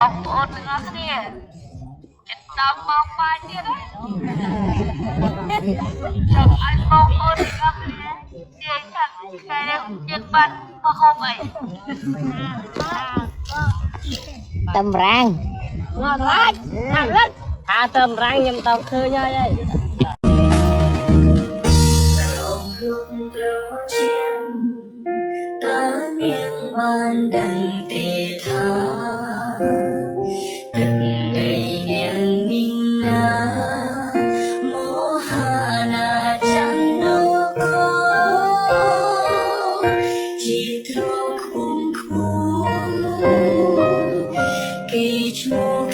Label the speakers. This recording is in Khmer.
Speaker 1: បងប្អូនទាំងអស់គ្នាចិត្តដល់មកបាយទៀតណាចង់ឲ្យបងប្អូនទាំងអស់គ្នានិយាយថាគេយើងបានមកហូបអី
Speaker 2: តម្រាំង
Speaker 1: មកឡាច់ខាងលិច
Speaker 2: ថាតម្រាំងខ្ញុំទៅឃើញហើយ
Speaker 3: បានដឹងទេថាទឹកដីនាងមីណាមហាណាចន្ទនគរជាទ្រង់ខ្ពង់ខ្ពស់គេឈ្មោះ